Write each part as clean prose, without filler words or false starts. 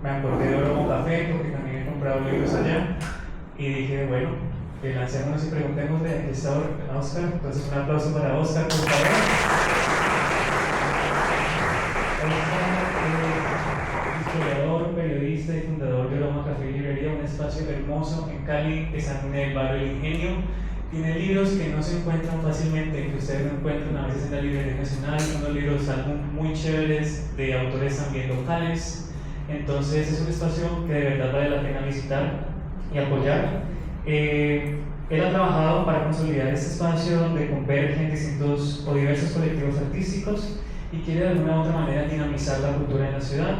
me acordé de Oromo Café porque también he comprado libros allá y dije, bueno, lancémonos y preguntemos de Oscar. Entonces, un aplauso para Oscar, por favor. Historiador, periodista y fundador de Oromo Café y Librería, un espacio hermoso en Cali, que está en el barrio El Ingenio. Tiene libros que no se encuentran fácilmente, que ustedes no encuentran a veces en la Librería Nacional, son unos libros muy chéveres de autores también locales. Entonces es un espacio que de verdad vale la pena visitar y apoyar. Él ha trabajado para consolidar este espacio donde convergen distintos o diversos colectivos artísticos y quiere de alguna u otra manera dinamizar la cultura en la ciudad.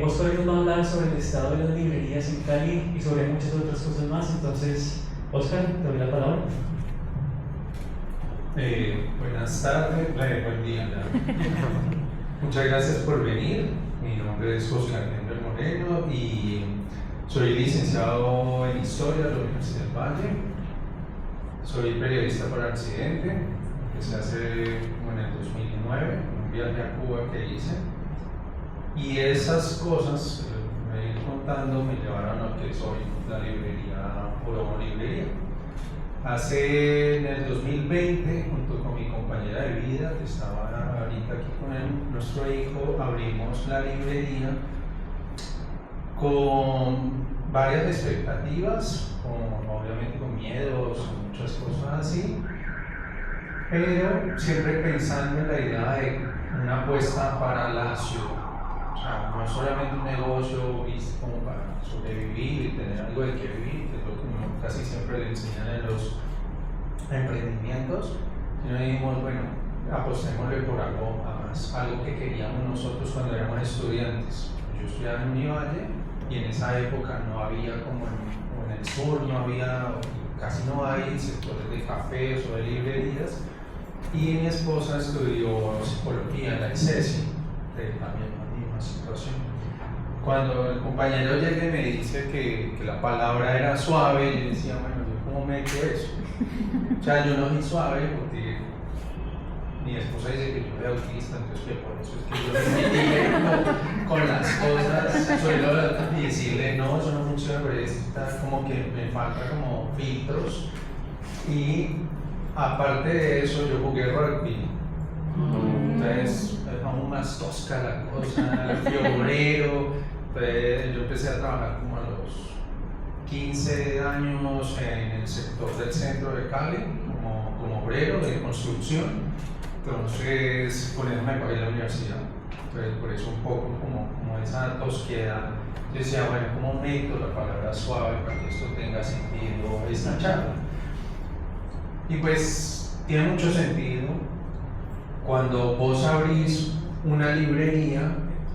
Oscar nos va a hablar sobre el estado de las librerías en Cali y sobre muchas otras cosas más. Entonces, Oscar, te doy la palabra. Buenas tardes, buen día. Muchas gracias por venir. Mi nombre es Oscar Henry Moreno y soy licenciado en Historia de la Universidad del Valle. Soy periodista por accidente, empecé hace en el 2009, un viaje a Cuba que hice. Y esas cosas que me ir contando me llevaron a lo que soy, la librería Oromo Librería. En el 2020, junto con mi compañera de vida, que estaba ahorita aquí con nuestro hijo, abrimos la librería con varias expectativas, obviamente con miedos, muchas cosas así, pero siempre pensando en la idea de una apuesta para la ciudad. O sea, no es solamente un negocio visto como para sobrevivir y tener algo de que vivir, que es lo que uno casi siempre le enseñan en los emprendimientos, sino dijimos, bueno, apostémosle por algo más, algo que queríamos nosotros cuando éramos estudiantes. Yo estudiaba en Univalle y en esa época no había, como en el sur, no había, casi no hay sectores de cafés o de librerías, y mi esposa estudió psicología en la ICESI, también situación. Cuando el compañero llega y me dice que la palabra era suave, yo decía, bueno, ¿yo cómo meto eso? O sea, yo no soy suave porque mi esposa dice que yo soy autista, entonces que por eso es que yo me metí con las cosas, suelo decirle, no, eso no funciona, pero está como que me falta como filtros. Y aparte de eso, yo jugué rugby. Entonces es aún más tosca la cosa, fui obrero. Entonces yo empecé a trabajar como a los 15 años en el sector del centro de Cali como obrero de construcción. Entonces con eso me pagué la universidad. Entonces por eso un poco como esa tosquedad. Yo decía, bueno, ¿cómo meto la palabra suave para que esto tenga sentido esta charla? Y pues tiene mucho sentido cuando vos abrís una librería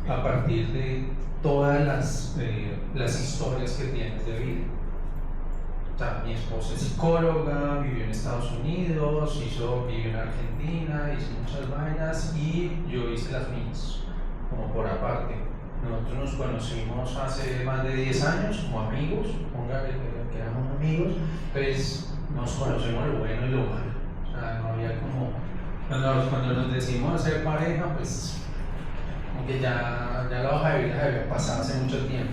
a partir de todas las historias que tienes de vida. O sea, mi esposa es psicóloga, vivió en Estados Unidos, vivió en Argentina, hizo muchas vainas y yo hice las mías, como por aparte. Nosotros nos conocimos hace más de 10 años como amigos, póngale que éramos amigos, pues nos conocemos lo bueno y lo malo. O sea, no había como... Cuando nos decidimos hacer pareja, pues como que ya la hoja de vida había pasado hace mucho tiempo.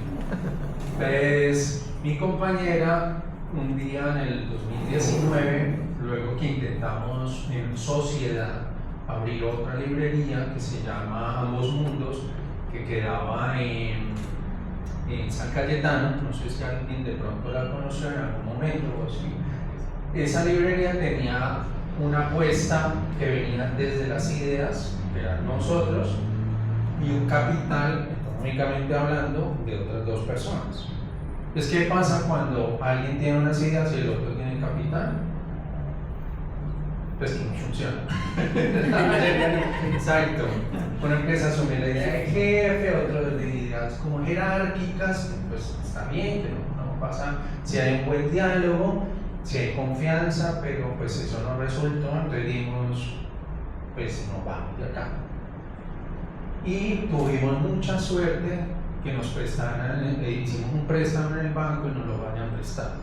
Pues mi compañera, un día en el 2019, luego que intentamos en sociedad abrir otra librería que se llama Ambos Mundos, que quedaba en San Cayetano, no sé si alguien de pronto la conoció en algún momento o así. Esa librería tenía una apuesta que venía desde las ideas, que eran nosotros, y un capital, económicamente hablando, de otras dos personas. Pues, ¿qué pasa cuando alguien tiene unas ideas y el otro tiene capital? Pues que no funciona. Exacto. Uno empieza a asumir la idea de jefe, otro de ideas como jerárquicas, pues está bien, que no pasa si hay un buen diálogo, si hay confianza, pero pues eso no resultó, entonces dijimos, pues nos vamos de acá. Y tuvimos mucha suerte que nos prestaran, hicimos un préstamo en el banco y nos lo vayan a prestar.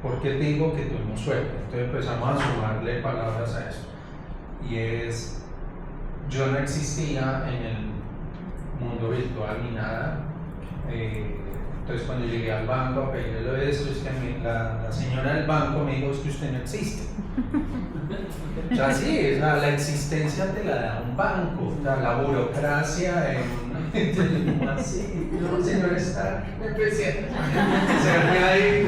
¿Por qué digo que tuvimos suerte? Entonces empezamos a sumarle palabras a esto. Y es, yo no existía en el mundo virtual ni nada, Entonces cuando llegué al banco a pedirle esto, es que la señora del banco me dijo, es que usted no existe. O sea, sí, es la existencia te la da un banco, o sea, la burocracia en así, no, señor está, empecé a ahí,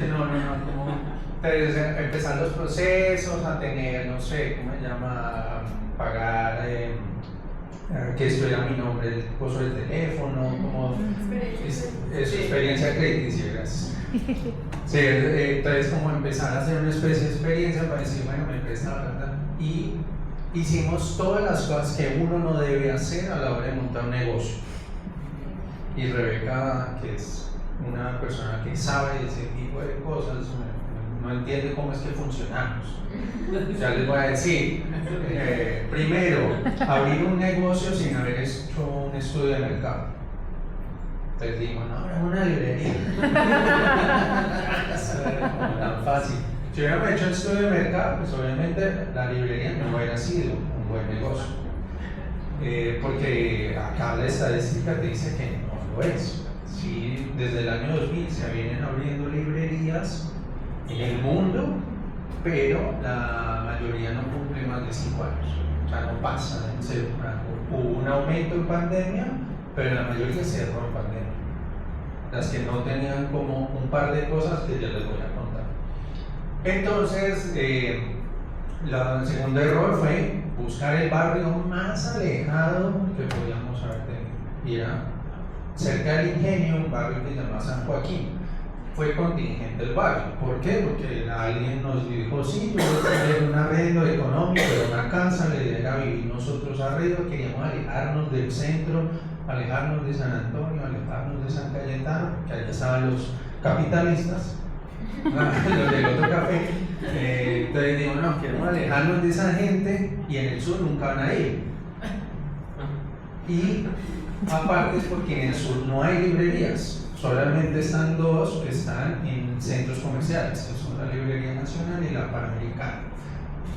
no, como, entonces empezar los procesos, a tener, no sé, ¿cómo se llama? Pagar, que esto era mi nombre, el costo del teléfono, como experiencia crediticia, gracias. Sí, entonces como empezar a hacer una especie de experiencia para decir, bueno, me presta la plata. Y hicimos todas las cosas que uno no debe hacer a la hora de montar un negocio. Y Rebeca, que es una persona que sabe ese tipo de cosas, no entiende cómo es que funcionamos. Ya les voy a decir, primero, abrir un negocio sin haber hecho un estudio de mercado. Entonces digo, no, una librería. No tan fácil. Si hubiéramos hecho un estudio de mercado, pues obviamente la librería no hubiera sido un buen negocio. Porque acá la estadística te dice que no lo es. Sí, desde el año 2000 se vienen abriendo librerías en el mundo, pero la mayoría no cumple más de 5 años. O sea, no pasa. Hubo un aumento en pandemia, pero la mayoría cerró en pandemia. Las que no tenían como un par de cosas que ya les voy a contar. Entonces, el segundo error fue buscar el barrio más alejado que podíamos haber tenido. Y era cerca del Ingenio, un barrio que se llama San Joaquín. Fue contingente el barrio. ¿Por qué? Porque alguien nos dijo, sí, yo voy a tener un arrendo económico de una casa, la idea era vivir nosotros arriba, queríamos alejarnos del centro, alejarnos de San Antonio, alejarnos de San Cayetano, que allá estaban los capitalistas, los del otro café. Entonces digo, no, queremos alejarnos de esa gente y en el sur nunca van a ir. Y aparte es porque en el sur no hay librerías. Solamente están dos que están en centros comerciales, que son la Librería Nacional y la Panamericana.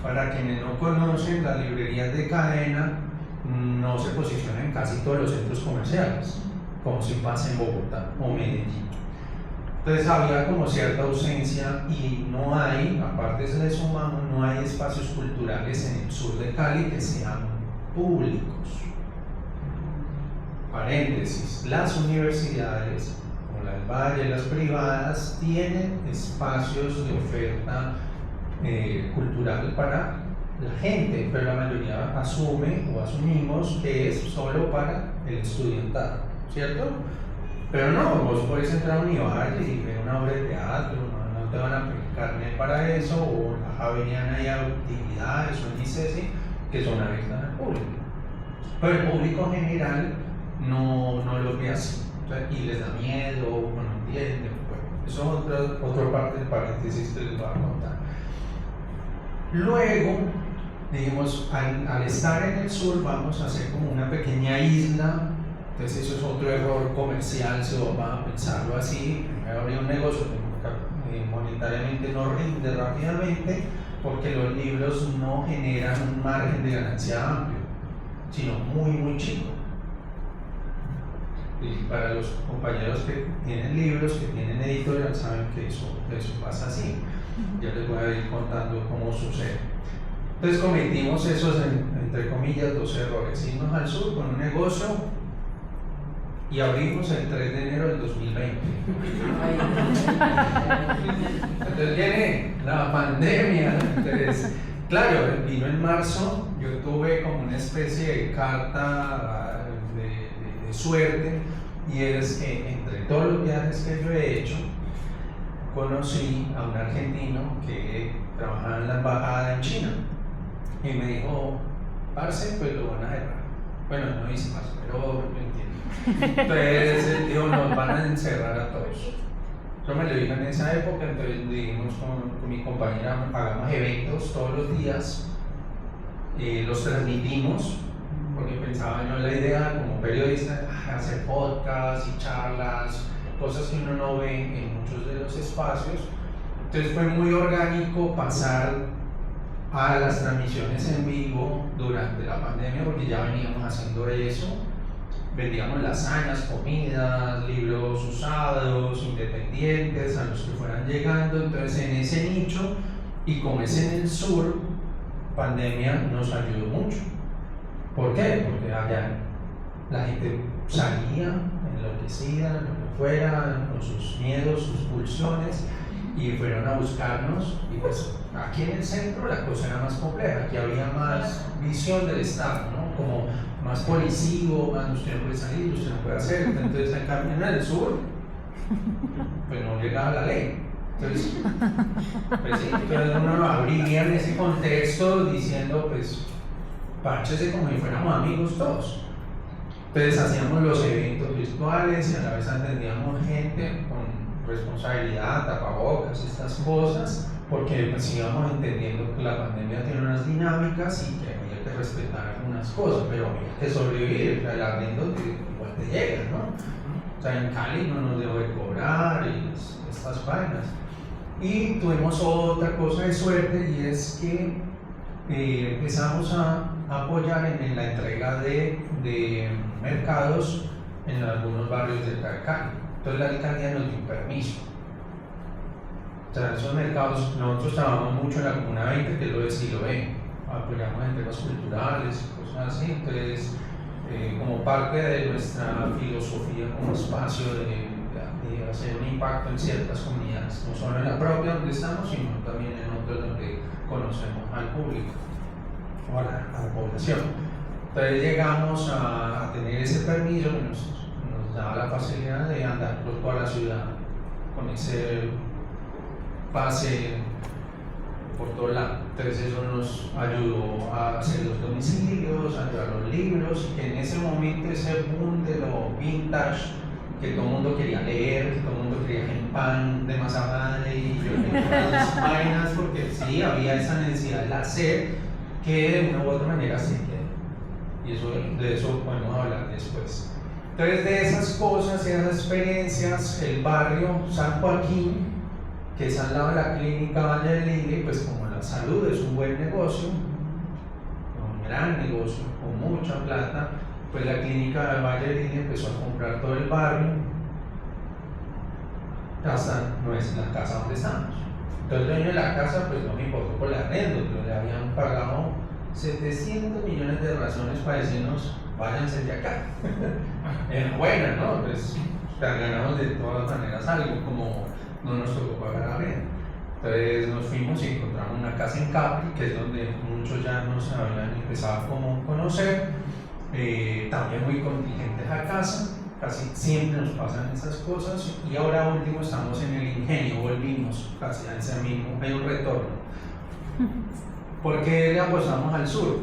Para quienes no conocen, las librerías de cadena no se posicionan en casi todos los centros comerciales, como si pasa en Bogotá o Medellín. Entonces había como cierta ausencia y no hay, aparte de eso sumamos, no hay espacios culturales en el sur de Cali que sean públicos. Paréntesis, las universidades como la del Valle, las privadas, tienen espacios de oferta cultural para la gente, pero la mayoría asume o asumimos que es solo para el estudiantado, ¿cierto? Pero no, vos podés entrar a un Univalle y ver una obra de teatro, no te van a pedir carne para eso, o en la Javeriana hay actividades o en ICESI que son abiertas al público. Pero el público general no lo ve así, o sea, y les da miedo, o no entienden. Bueno, eso es otra parte del paréntesis que les voy a contar. Luego, dijimos, al estar en el sur, vamos a hacer como una pequeña isla. Entonces, eso es otro error comercial, si vos vas a pensarlo así. Primero abrir un negocio que monetariamente no rinde rápidamente, porque los libros no generan un margen de ganancia amplio, sino muy chico. Y para los compañeros que tienen libros, que tienen editorial, saben que eso pasa así. Ya les voy a ir contando cómo sucede. Entonces cometimos esos, entre comillas, 2 errores. Irnos al sur con un negocio y abrimos el 3 de enero del 2020. Entonces viene la pandemia. Entonces, claro, vino en marzo, yo tuve como una especie de carta de suerte, y es que entre todos los viajes que yo he hecho, conocí a un argentino que trabajaba en la embajada en China y me dijo, parce, pues lo van a cerrar. Bueno, no dice más, pero yo entiendo. Entonces él dijo, nos van a encerrar a todos. Yo me lo dije en esa época, entonces dijimos con mi compañera, hagamos eventos todos los días, los transmitimos, porque pensaba yo en la idea como periodista, hacer podcasts y charlas, cosas que uno no ve en muchos de los espacios. Entonces fue muy orgánico pasar a las transmisiones en vivo durante la pandemia, porque ya veníamos haciendo eso. Vendíamos lasañas, comidas, libros libros usados, independientes, a los que fueran llegando. Entonces en ese nicho, y como es en el sur, pandemia nos ayudó mucho. ¿Por qué? Porque allá la gente salía enloquecida, lo que fuera, con sus miedos, sus pulsiones, y fueron a buscarnos. Y pues aquí en el centro la cosa era más compleja, aquí había más visión del Estado, ¿no? Como más policivo, más usted no puede salir, usted no puede hacer. Entonces en cambio en el sur, pues no llegaba la ley. Entonces, pues sí, entonces uno lo abría en ese contexto diciendo, pues, párchese como si fuéramos amigos todos. Entonces hacíamos los eventos virtuales y a la vez atendíamos gente con responsabilidad, tapabocas, estas cosas, porque pues íbamos entendiendo que la pandemia tiene unas dinámicas y que había que respetar algunas cosas, pero había que sobrevivir. El arriendo igual te llega, ¿no? O sea, en Cali no nos dejó de cobrar y estas vainas. Y tuvimos otra cosa de suerte, y es que empezamos a apoyar en la entrega de mercados en algunos barrios de Cali. Entonces la alcaldía nos dio un permiso. O sea, esos mercados, nosotros trabajamos mucho en la Comuna 20, que es lo de Siloé, apoyamos en temas culturales, cosas así. Entonces, como parte de nuestra filosofía como espacio de hacer un impacto en ciertas comunidades, no solo en la propia donde estamos, sino también en otras donde conocemos al público o a la población. Entonces llegamos a tener ese permiso que nos daba la facilidad de andar por toda la ciudad con ese pase por todo lado. Entonces eso nos ayudó a hacer los domicilios, a llevar los libros, y que en ese momento ese boom de lo vintage, que todo el mundo quería leer, que todo el mundo quería el pan de masa madre y yo quería las vainas, porque sí, había esa necesidad de hacer, que de una u otra manera se quedó. Y de eso podemos hablar después. Entonces, de esas cosas, esas experiencias, el barrio San Joaquín, que es al lado de la clínica Valle del Lili, pues como la salud es un buen negocio, un gran negocio, con mucha plata, pues la clínica del Valle del Lili empezó a comprar todo el barrio, hasta no es la casa donde estamos. Entonces el dueño de la casa pues no me importó por el arrendo, pero le habían pagado 700 millones de razones para decirnos, váyanse de acá. Era buena, ¿no? Pues ganamos de todas maneras algo, como no nos tocó pagar arriendo. Entonces nos fuimos y encontramos una casa en Capri, que es donde muchos ya nos habían empezado a conocer. También muy contingentes a casa, casi siempre nos pasan esas cosas, y ahora último estamos en el Ingenio, volvimos casi a ese mismo, hay un retorno. ¿Por qué le apostamos al sur?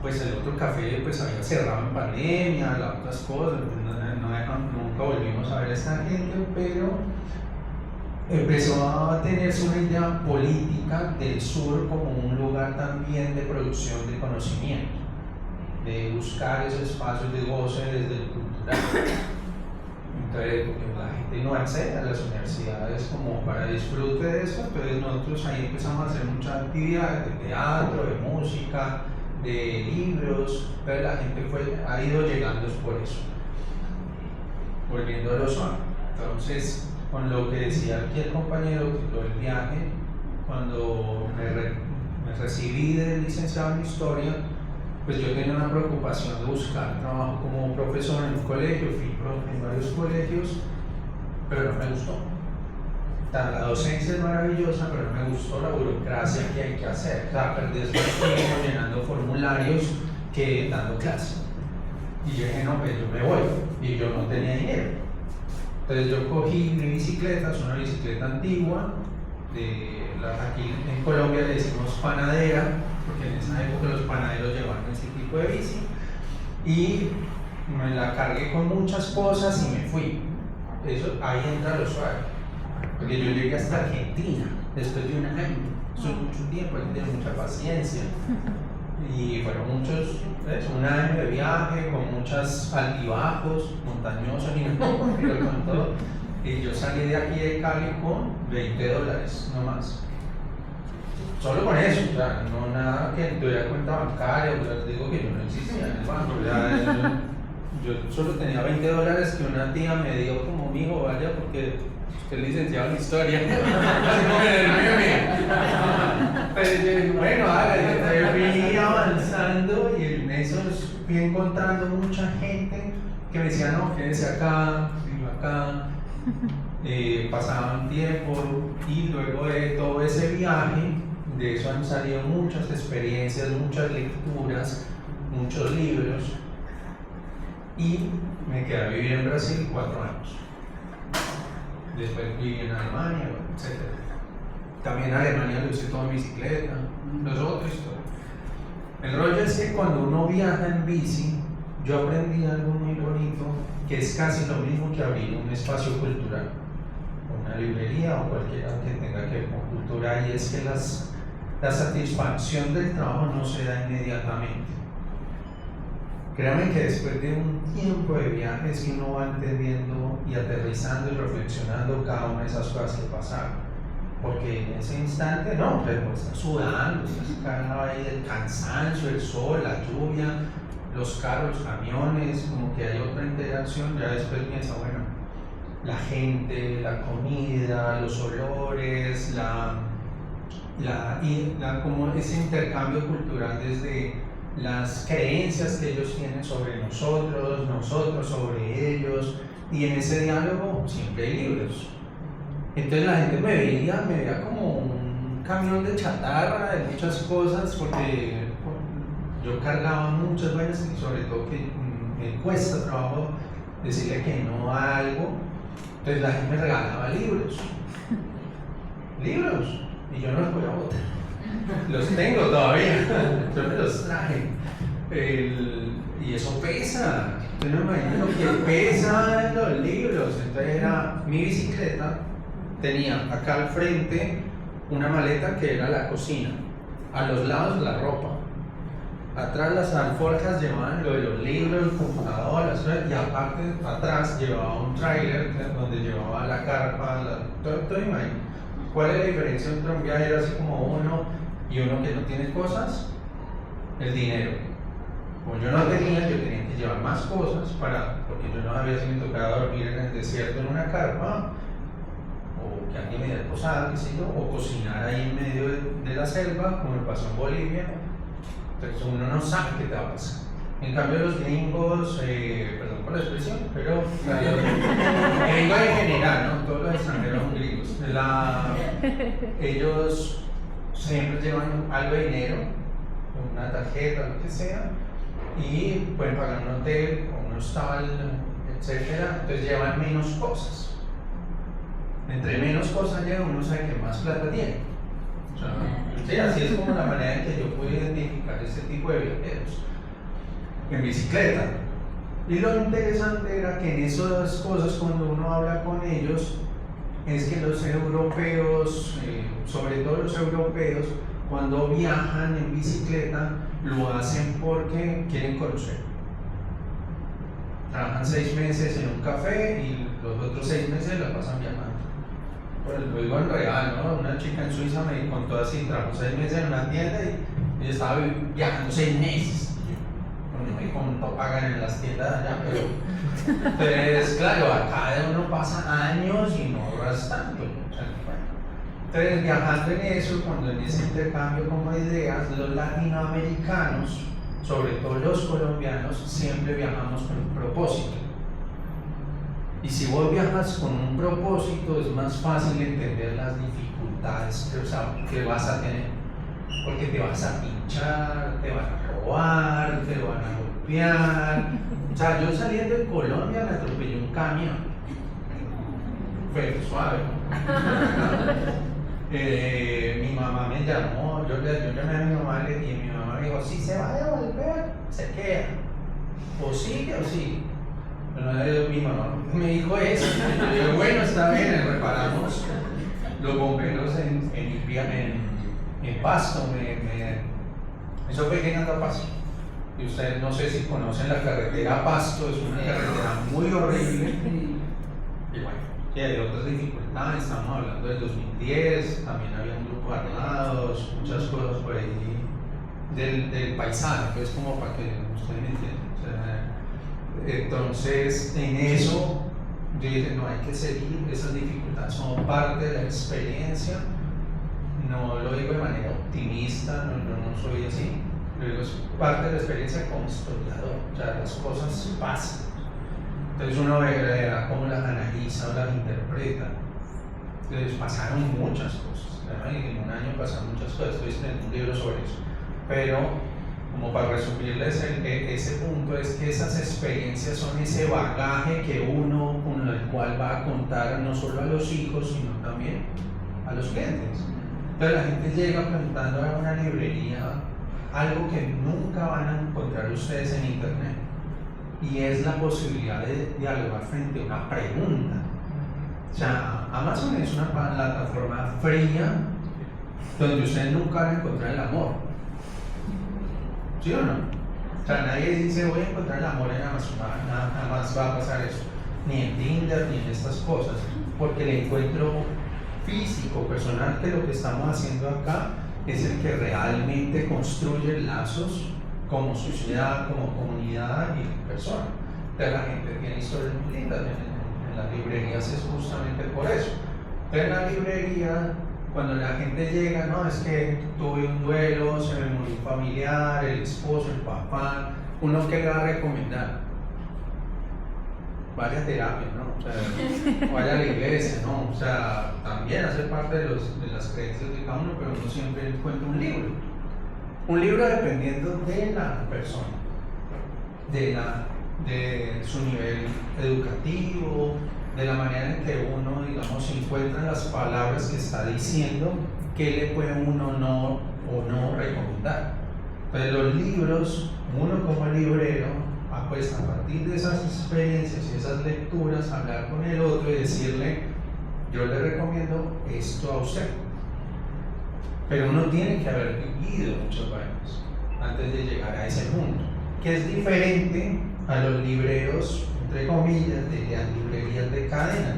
Pues el otro café pues había cerrado en pandemia, las otras cosas, nunca volvimos a ver a esta gente, pero empezó a tenerse una idea política del sur como un lugar también de producción de conocimiento, de buscar esos espacios de goce desde el cultural. Entonces, porque la gente no accede a las universidades como para disfrute de eso, entonces nosotros ahí empezamos a hacer muchas actividades de teatro, de música, de libros, pero la gente ha ido llegando por eso, volviendo a lo suave. Entonces, con lo que decía aquí el compañero, que lo del viaje, cuando me recibí de licenciado en Historia, pues yo tenía una preocupación de buscar trabajo como profesor en un colegio, fui profe en varios colegios, pero no me gustó. La docencia es maravillosa, pero no me gustó la burocracia que hay que hacer. O sea, perdí más tiempo llenando formularios que dando clases. Y yo dije, no, pues yo me voy, y yo no tenía dinero. Entonces yo cogí mi bicicleta, es una bicicleta antigua, aquí en Colombia le decimos panadera, porque en esa época los panaderos llevaban ese tipo de bici, y me la cargué con muchas cosas y me fui. Eso, ahí entra lo suave, porque yo llegué hasta Argentina después de un año. Eso es mucho tiempo, hay que tener mucha paciencia, y fueron muchos, un año de viaje con muchos altibajos, montañosos y no, pero con todo. Y yo salí de aquí de Cali con $20, no más. Solo con eso, o sea, no nada que tuviera cuenta bancaria, o sea, digo que yo no existía en el banco, ya yo solo tenía $20 que una tía me dio como, mijo, vaya, porque usted es licenciado en historia. Así como en el meme. Pero yo dije, bueno, hágale, fui avanzando y en eso fui encontrando mucha gente que me decía, no, quédese acá, vivo acá. Pasaban tiempo y luego de todo ese viaje, de eso han salido muchas experiencias, muchas lecturas, muchos libros y me quedé a vivir en Brasil 4 años. Después viví en Alemania, etc. También en Alemania lo hice todo en bicicleta, los otros. El rollo es que cuando uno viaja en bici, yo aprendí algo muy bonito, que es casi lo mismo que abrir un espacio cultural, una librería o cualquiera que tenga que ver con cultura, y es que la satisfacción del trabajo no se da inmediatamente. Créanme que después de un tiempo de viaje es que uno va entendiendo y aterrizando y reflexionando cada una de esas cosas que pasaron. Porque en ese instante, no, pero estás sudando, estás cargado ahí del cansancio, el sol, la lluvia, los carros, los camiones, como que hay otra interacción. Ya después piensa, bueno, la gente, la comida, los olores, como ese intercambio cultural desde las creencias que ellos tienen sobre nosotros, nosotros sobre ellos, y en ese diálogo siempre hay libros. Entonces la gente me veía como un camión de chatarra, de muchas cosas, porque yo cargaba muchas vainas y sobre todo que me cuesta trabajo decirle que no a algo. Entonces la gente me regalaba libros, y yo no los voy a botar. Los tengo todavía, yo me los traje. Y eso pesa, yo no me imagino lo que pesa los libros. Entonces era mi bicicleta, tenía acá al frente una maleta que era la cocina, a los lados la ropa, atrás las alforjas llevaban lo de los libros, computadoras, y aparte atrás llevaba un tráiler donde llevaba la carpa, todo imagino. ¿Cuál es la diferencia entre un viajero así como uno y uno que no tiene cosas? El dinero. Como yo no tenía, yo tenía que llevar más cosas porque yo no sabía si me tocaba dormir en el desierto en una carpa, o que alguien me diera posada, qué sé yo, o cocinar ahí en medio de la selva, como me pasó en Bolivia. Entonces uno no sabe qué te va a pasar. En cambio los gringos, perdón por la expresión, pero gringos en general, ¿no? Todos los extranjeros son gringos. Ellos siempre llevan algo de dinero, una tarjeta, lo que sea, y pueden pagar un hotel, o un hostal, etc. Entonces llevan menos cosas. Entre menos cosas llevan, uno sabe que más plata tiene. O sea, sí, así es como la manera en que yo pude identificar este tipo de viajeros en bicicleta. Y lo interesante era que en esas cosas, cuando uno habla con ellos, es que los europeos, sobre todo los europeos, cuando viajan en bicicleta, lo hacen porque quieren conocer. Trabajan 6 meses en un café y los otros 6 meses la pasan viajando. Pues lo digo en real, ¿no? Una chica en Suiza me contó así, trabajó 6 meses en una tienda y ella estaba viajando 6 meses. No me contó pagan en las tiendas allá, pero entonces, claro, acá uno pasa años y no ahorras tanto. Entonces, viajando en eso, cuando en ese intercambio como ideas, los latinoamericanos, sobre todo los colombianos, siempre viajamos con un propósito. Y si vos viajas con un propósito, es más fácil entender las dificultades que vas a tener. Porque te vas a pinchar, te van a robar, te van a golpear. O sea, yo saliendo de Colombia me atropellé un camión. Fue suave. Mi mamá me llamó, yo llamé a mi mamá y mi mamá me dijo, si se va a devolver, se queda. O sigue o sigue. Mi mamá me dijo eso. Yo digo, bueno, está bien, reparamos los bomberos en Pasto. Eso fue llegando a Pasto. Y ustedes no sé si conocen la carretera Pasto, es una carretera muy horrible. Y bueno, y hay otras dificultades, estamos hablando del 2010, también había un grupo de armados, muchas cosas por ahí del paisaje, que es como para que ustedes me entiendan. O sea, Entonces, en eso, yo dije, no hay que seguir, esas dificultades son parte de la experiencia. No lo digo de manera optimista, yo no soy así, lo digo, es parte de la experiencia como historiador, o sea, las cosas pasan. Entonces uno ve cómo las analiza o las interpreta. Entonces pasaron muchas cosas, ¿verdad? Y en un año pasaron muchas cosas, estoy escribiendo un libro sobre eso. Pero, como para resumirles, ese punto es que esas experiencias son ese bagaje que uno con el cual va a contar no solo a los hijos, sino también a los clientes. Entonces la gente llega preguntando a una librería algo que nunca van a encontrar ustedes en internet, y es la posibilidad de dialogar frente a una pregunta. O sea, Amazon es una plataforma fría donde ustedes nunca van a encontrar el amor. ¿Sí o no? O sea, nadie dice voy a encontrar el amor en Amazon, nada más va a pasar eso, ni en Tinder ni en estas cosas, porque el encuentro físico, personal, que lo que estamos haciendo acá es el que realmente construye lazos como sociedad, como comunidad y persona. Entonces la gente tiene historias muy lindas en las librerías, es justamente por eso. Entonces en la librería, cuando la gente llega, no, es que tuve un duelo, se me murió un familiar, el esposo, el papá, uno que le va a recomendar, vaya a terapia, ¿no? O sea, vaya a la iglesia, ¿no? O sea, también hace parte de las creencias de cada uno, pero uno siempre encuentra un libro. Un libro dependiendo de la persona, de su nivel educativo, de la manera en que uno, digamos, encuentra las palabras que está diciendo, qué le puede uno no recomendar. Entonces los libros, uno como librero, pues a partir de esas experiencias y esas lecturas, hablar con el otro y decirle, yo le recomiendo esto a usted. Pero uno tiene que haber vivido muchos años antes de llegar a ese punto, que es diferente a los libreros, entre comillas, de las librerías de cadena.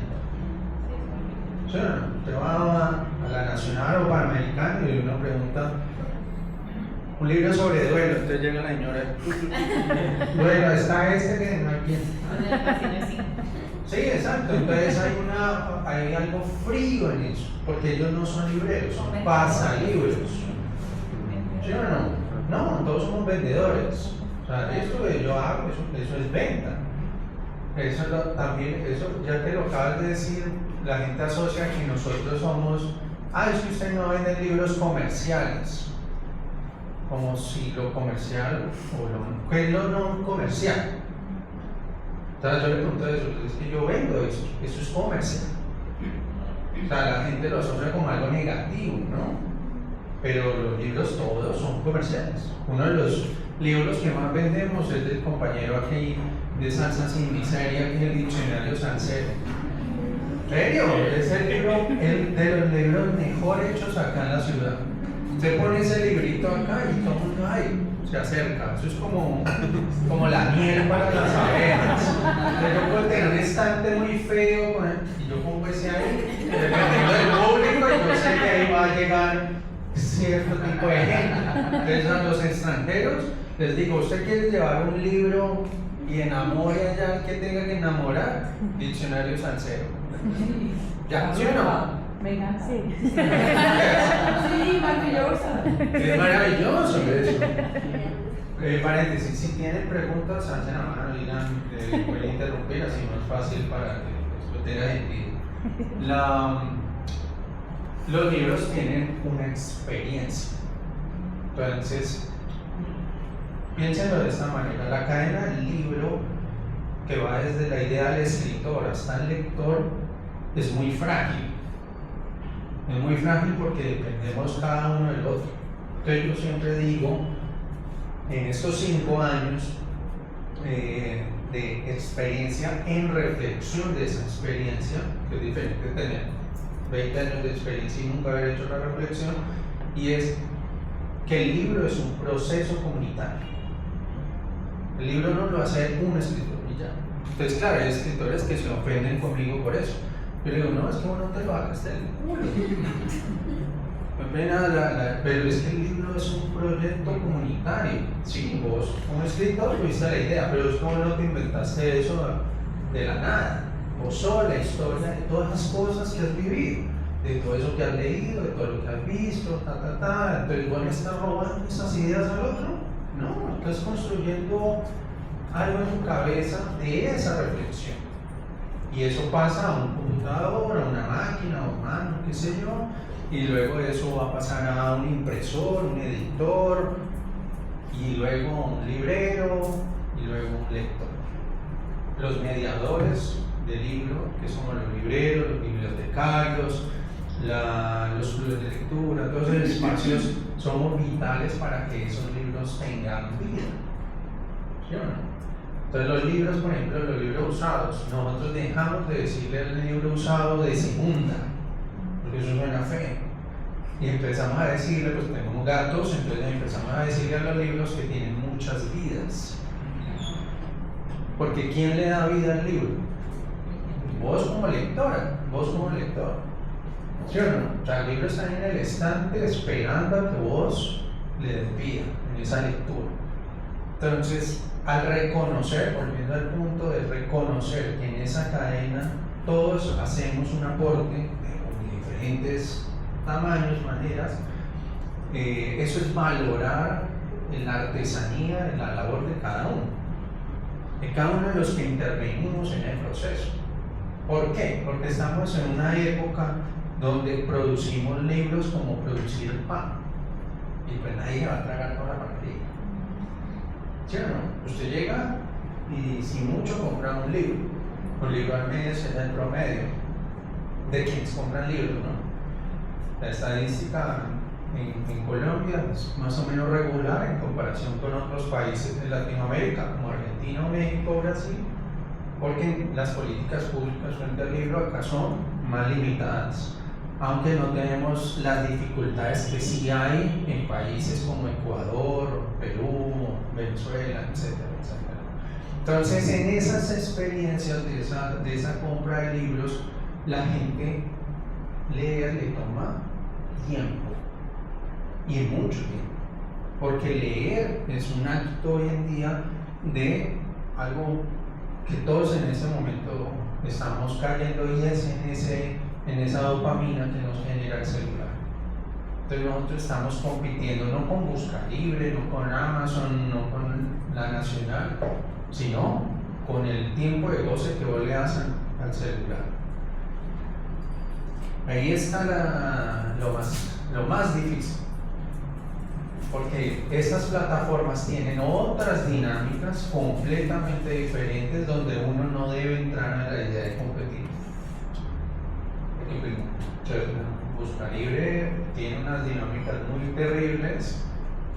¿Sí o no? Usted va a la Nacional o Panamericana y uno pregunta un libro sobre duelo, entonces llega la señora, duelo, está este que no hay quien. Sí, exacto, entonces hay algo frío en eso, porque ellos no son libreros, son pasalibros. ¿Sí o no? No, todos somos vendedores. O sea, esto que yo hago, eso es venta. Eso también, eso ya te lo acabas de decir, la gente asocia que nosotros somos, es que usted no vende libros comerciales. Como si lo comercial, ¿qué es lo no comercial? Entonces yo le pregunto eso, es que yo vendo eso es comercial. O sea, la gente lo asocia como algo negativo, ¿no? Pero los libros todos son comerciales. Uno de los libros que más vendemos es del compañero aquí de Salsa Sin Miseria, que es el Diccionario Salsero. ¿En serio? Es el libro, de los libros mejor hechos acá en la ciudad. Usted pone ese librito acá y todo el mundo se acerca. Eso es como la miel para las abejas. Entonces yo puedo tener un estante muy feo y yo pongo ese ahí, dependiendo del público, y yo sé que ahí va a llegar cierto tipo de gente. Entonces a los extranjeros les digo, ¿usted quiere llevar un libro y enamore allá al que tenga que enamorar? Diccionario Salsero. ¿Ya? ¿Sí o no? Venga, sí. Sí, maravilloso. Es maravilloso eso. Paréntesis, si tienen preguntas, alcen la mano, digan, pueden interrumpir, así no es fácil para que esto tenga sentido. Los libros tienen una experiencia. Entonces, piénsenlo de esta manera. La cadena del libro, que va desde la idea del escritor hasta el lector, es muy frágil. Es muy frágil porque dependemos cada uno del otro. Entonces yo siempre digo, en estos 5 años de experiencia, en reflexión de esa experiencia, que es diferente tener 20 años de experiencia y nunca haber hecho la reflexión, y es que el libro es un proceso comunitario. El libro no lo hace un escritor y ya. Entonces claro, hay escritores que se ofenden conmigo por eso. Yo le digo, no, es que uno te lo hagas del culo. Pero es que el libro es un proyecto comunitario. Sí, vos como escritor tuviste la idea, pero es como no te inventaste eso de la nada. Vos sos la historia de todas las cosas que has vivido, de todo eso que has leído, de todo lo que has visto, Entonces vos le estás robando esas ideas al otro. No, estás construyendo algo en tu cabeza de esa reflexión. Y eso pasa a un computador, a una máquina, a un mano, qué sé yo, y luego eso va a pasar a un impresor, un editor, y luego un librero, y luego un lector. Los mediadores del libro, que somos los libreros, los bibliotecarios, los clubes de lectura, todos esos espacios somos vitales para que esos libros tengan vida. ¿Sí o no? Entonces los libros, por ejemplo, los libros usados, nosotros dejamos de decirle al libro usado de segunda, porque eso suena feo. Y empezamos a decirle, pues tenemos gatos, entonces empezamos a decirle a los libros que tienen muchas vidas. Porque ¿quién le da vida al libro? Vos como lectora, vos como lector. ¿Sí o no? O sea, el libro está en el estante esperando a que vos le des vida en esa lectura. Entonces, al reconocer, volviendo al punto de reconocer que en esa cadena todos hacemos un aporte de diferentes tamaños, maneras, eso es valorar la artesanía, en la labor de cada uno de los que intervenimos en el proceso. ¿Por qué? Porque estamos en una época donde producimos libros como producir el pan, y pues nadie va a tragar con la panadería. ¿Sí o no? Usted llega y si mucho compra un libro al mes es el promedio de quienes compran libros, ¿no? La estadística en Colombia es más o menos regular en comparación con otros países de Latinoamérica, como Argentina, México, Brasil, porque las políticas públicas frente al libro acá son más limitadas, aunque no tenemos las dificultades que sí hay en países como Ecuador, Perú, Venezuela, etcétera, etcétera. Entonces, en esas experiencias de esa compra de libros, la gente leer le toma tiempo, y mucho tiempo, porque leer es un acto hoy en día de algo que todos en ese momento estamos cayendo, y es en esa dopamina que nos genera el celular. Entonces nosotros estamos compitiendo no con Buscalibre, no con Amazon, no con la Nacional, sino con el tiempo de goce que vos le das al celular. Ahí está lo más difícil, porque estas plataformas tienen otras dinámicas completamente diferentes donde uno no debe entrar a la idea de competir. Buscalibre tiene unas dinámicas muy terribles,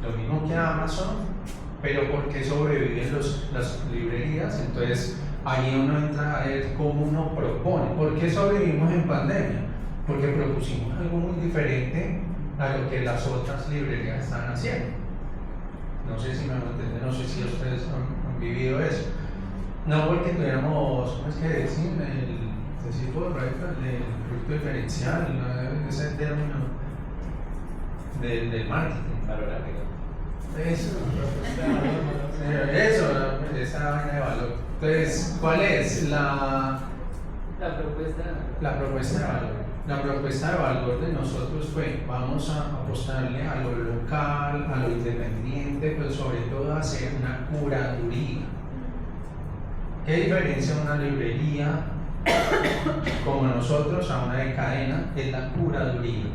lo mismo que Amazon, pero porque sobreviven las librerías. Entonces ahí uno entra a ver cómo uno propone. ¿Por qué sobrevivimos en pandemia? Porque propusimos algo muy diferente a lo que las otras librerías están haciendo. No sé si me entienden, no sé si ustedes han vivido eso. No porque tuviéramos, ¿cómo es que decir? El producto diferencial, ese término del marketing. Eso, esa vaina de valor. Entonces, ¿cuál es la propuesta de valor? La propuesta de valor de nosotros fue: vamos a apostarle a lo local, a lo independiente, pero sobre todo a hacer una curaduría. ¿Qué diferencia una librería como nosotros a una de cadena? Es la curaduría.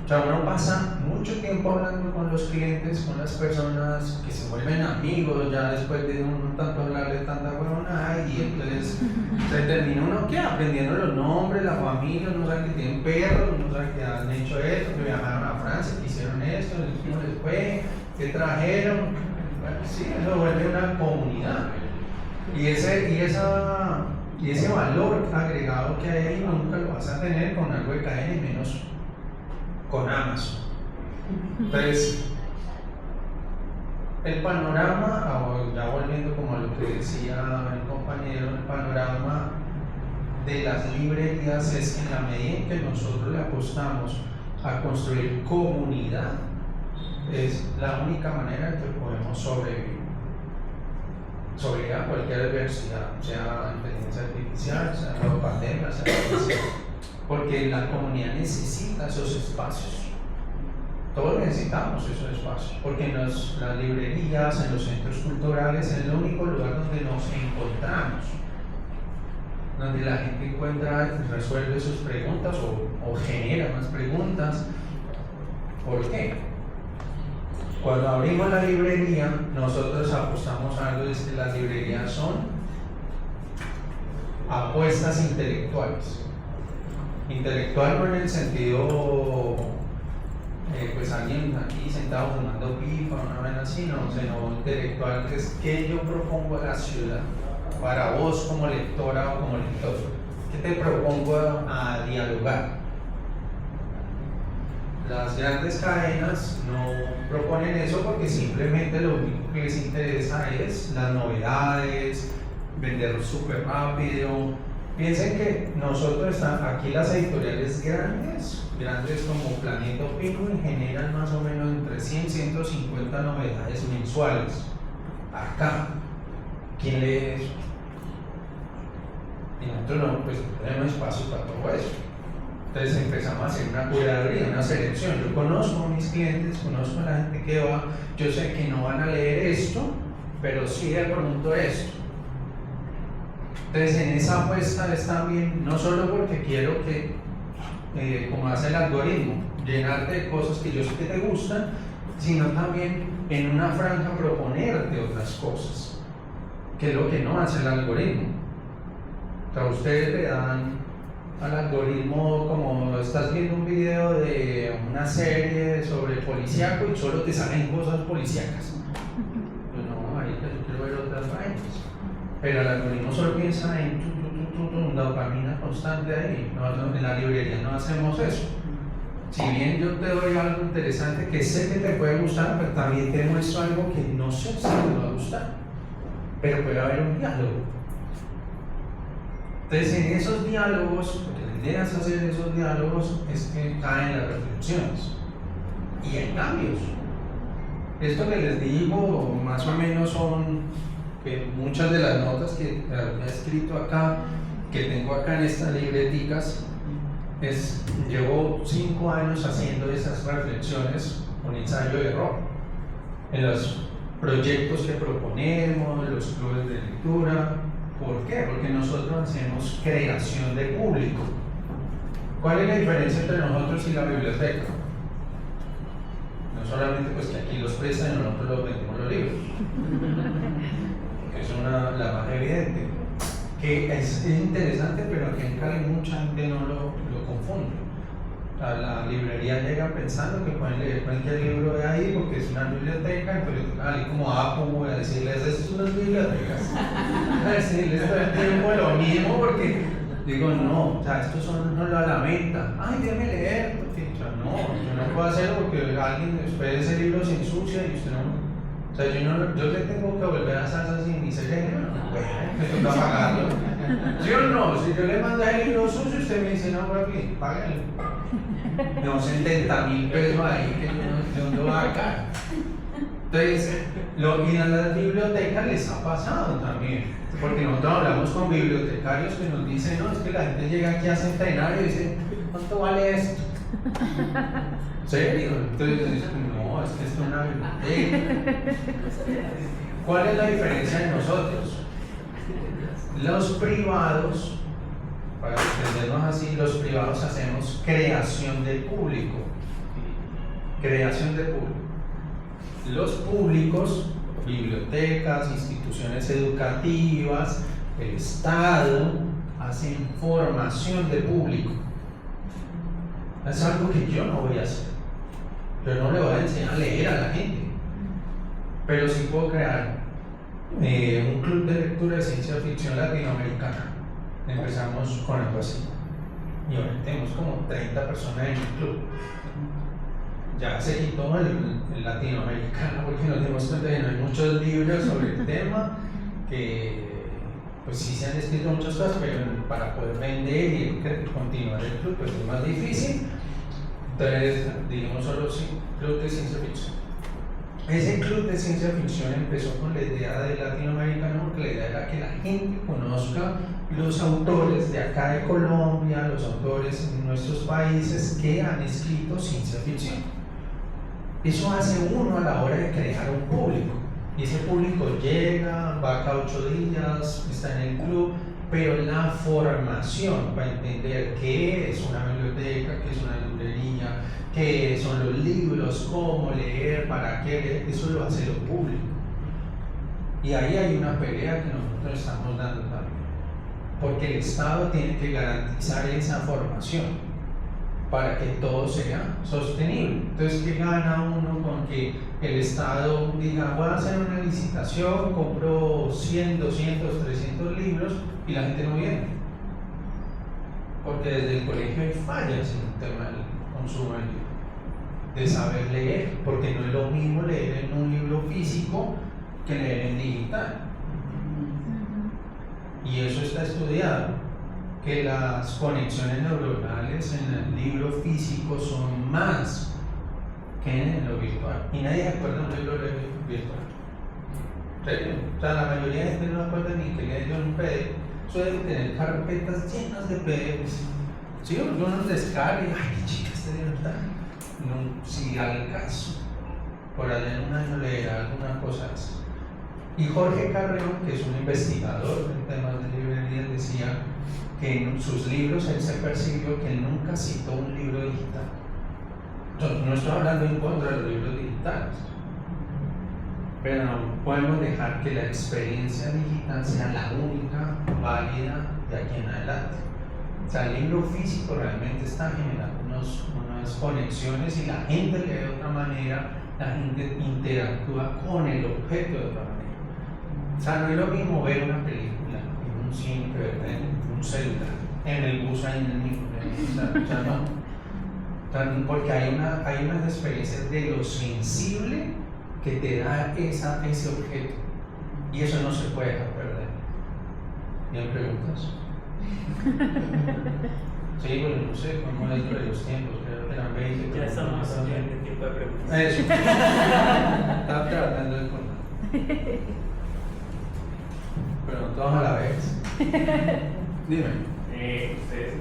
O sea, uno pasa mucho tiempo hablando con los clientes, con las personas que se vuelven amigos ya después de un tanto hablarle tanta huevonada, y entonces se termina uno ¿qué? Aprendiendo los nombres, la familia, uno sabe que tienen perros, uno sabe que han hecho esto, que viajaron a Francia, que hicieron esto, cómo les fue, qué trajeron. Bueno, sí, eso vuelve una comunidad. Y ese valor agregado que hay ahí nunca lo vas a tener con algo de cadena, y menos con Amazon. Entonces, el panorama, ya volviendo como a lo que decía el compañero, el panorama de las librerías es que en la medida en que nosotros le apostamos a construir comunidad, es la única manera en que podemos sobrevivir a cualquier adversidad, sea inteligencia artificial, sea nueva pandemia, sea lo que sea. Porque la comunidad necesita esos espacios. Todos necesitamos esos espacios, porque en las librerías, en los centros culturales, es el único lugar donde nos encontramos, donde la gente encuentra y resuelve sus preguntas o genera más preguntas. ¿Por qué? Cuando abrimos la librería, nosotros apostamos a algo, es que las librerías son apuestas intelectuales. Intelectual no en el sentido, pues alguien aquí sentado fumando pipa, una vez así, no, sino intelectual, que es que yo propongo a la ciudad, para vos como lectora o como lector. ¿Qué te propongo a dialogar? Las grandes cadenas no proponen eso porque simplemente lo único que les interesa es las novedades, vender súper rápido. Piensen que nosotros aquí las editoriales grandes como Planeta o Penguin generan más o menos entre 100 y 150 novedades mensuales. Acá, ¿quién lee eso? Y nosotros no, pues tenemos espacio para todo eso. Entonces empezamos a hacer una curaduría, una selección. Yo conozco a mis clientes, conozco a la gente que va, yo sé que no van a leer esto, pero sí de pronto esto. Entonces en esa apuesta es también, no solo porque quiero que, como hace el algoritmo, llenarte de cosas que yo sé que te gustan, sino también en una franja proponerte otras cosas, que es lo que no hace el algoritmo. O sea, ustedes le dan al algoritmo, como estás viendo un video de una serie sobre policíaco y solo te salen cosas policíacas. Pues no, ahorita yo quiero ver otras vainas. Pero el algoritmo solo piensa en dopamina constante ahí. No, en la librería no hacemos eso. Si bien yo te doy algo interesante que sé que te puede gustar, pero también te muestro algo que no sé si te va a gustar. Pero puede haber un diálogo. Entonces, en esos diálogos, lo que la idea es hacer esos diálogos es que caen las reflexiones y hay cambios. Esto que les digo, más o menos son que muchas de las notas que he escrito acá, que tengo acá en estas libreticas, llevo 5 años haciendo esas reflexiones con ensayo de error en los proyectos que proponemos, los clubes de lectura. ¿Por qué? Porque nosotros hacemos creación de público. ¿Cuál es la diferencia entre nosotros y la biblioteca? No solamente pues que aquí los prestan y nosotros los vendemos los libros, es la más evidente, que es interesante, pero aquí en Cali mucha gente no lo confunde. La librería llega pensando que pueden leer cualquier libro de ahí porque es una biblioteca, pero ahí como voy a decirles, estas son las bibliotecas. A decirles todo el tiempo lo mismo porque digo, no, o sea, estos son no la venta. Ay, déjame leer, porque o sea, no, yo no puedo hacerlo porque alguien después ese libro se ensucia y usted no. O sea, yo le tengo que volver a salsa sin mi cerebro, me toca pagarlo. ¿Sí o no? Si yo le mando el libro sucio, usted me dice, no, papi, págalo. No, 70.000 pesos ahí que yo no va a sacar. Entonces, y a las bibliotecas les ha pasado también, porque nosotros hablamos con bibliotecarios que nos dicen, no, es que la gente llega aquí a centenario y dice, ¿cuánto vale esto? ¿Serio? Entonces dicen, no, es que esto es una biblioteca. ¿Cuál es la diferencia de nosotros? Los privados, para entendernos así, los privados hacemos creación de público. Creación de público. Los públicos, bibliotecas, instituciones educativas, el Estado, hacen formación de público. Es algo que yo no voy a hacer. Yo no le voy a enseñar a leer a la gente. Pero sí puedo crear un club de lectura de ciencia ficción latinoamericana. Empezamos con algo así. Y ahora tenemos como 30 personas en el club. Ya se quitó el latinoamericano porque nos dimos cuenta que no hay muchos libros sobre el tema, que pues sí se han escrito muchas cosas, pero para poder vender y continuar el club, pues es más difícil. Entonces, digamos solo club de ciencia ficción. Ese club de ciencia ficción empezó con la idea de latinoamericano, porque la idea era que la gente conozca los autores de acá de Colombia, los autores en nuestros países que han escrito ciencia ficción. Eso hace uno a la hora de crear un público. Y ese público llega, va cada 8 días, está en el club, pero la formación para entender qué es una biblioteca, qué es una librería, qué son los libros, cómo leer, para qué leer, eso lo hace lo público. Y ahí hay una pelea que nosotros estamos dando también, porque el Estado tiene que garantizar esa formación para que todo sea sostenible. Entonces, ¿qué gana uno con que el Estado diga, voy a hacer una licitación, compro 100, 200, 300 libros y la gente no viene? Porque desde el colegio hay fallas en el tema del consumo del libro, de saber leer, porque no es lo mismo leer en un libro físico que leer en digital. Y eso está estudiado, que las conexiones neuronales en el libro físico son más que en lo virtual. Y nadie se acuerda de un libro virtual. O sea, la mayoría de gente no se acuerda ni que leyó un PDF. Suelen tener carpetas llenas de PDFs. Sí, uno los descarga y, ay, qué chica, este libro está. No, si al caso, por allá en un año leerá alguna cosa así. Y Jorge Carrero, que es un investigador en temas de librerías, decía que en sus libros él se percibió que él nunca citó un libro digital. Entonces, no estoy hablando en contra de los libros digitales, pero no podemos dejar que la experiencia digital sea la única válida de aquí en adelante. O sea, el libro físico realmente está generando unas conexiones y la gente lee de otra manera, la gente interactúa con el objeto de otra manera. O sea, no es lo mismo ver una película en un cine que ver en un celular, en el bus, ahí en el mismo. O sea, no. Porque hay unas experiencias de lo sensible que te da ese objeto. Y eso no se puede dejar perder. ¿Tienen preguntas? Sí, bueno, no sé cómo es lo de los tiempos, creo que eran 20. Ya estamos en el tiempo de preguntas. Eso. Estaba tratando de contar. Pero todos a la vez. Dime. Ustedes